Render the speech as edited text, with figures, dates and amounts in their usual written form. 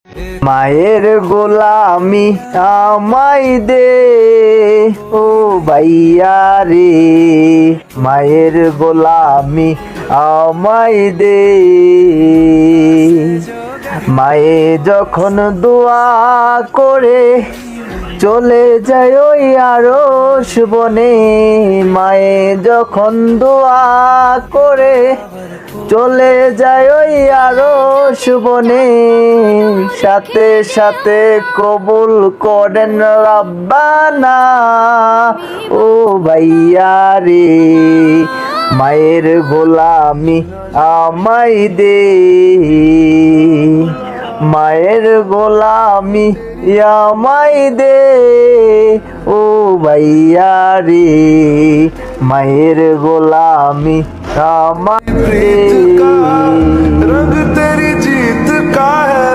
মায়ের গোলামি আমায় দে ও ভাইয়া রে, মায়ের গোলামি আমায় দে। মায়ে যখন দোয়া করে চলে যায় ওই আরশ বনে, মায়ে যখন দোয়া করে চলে যায় ওই আরশ বনে, সাথে সাথে কবুল করেন রাব্বানা ও ভাইয়া রে, মায়ের গোলামি আমায় দে, মায়ের গোলামি আমায় দে ও ভাইয়া রে, মায়ের গোলামি আমায় দে। रंग तेरी जीत का है,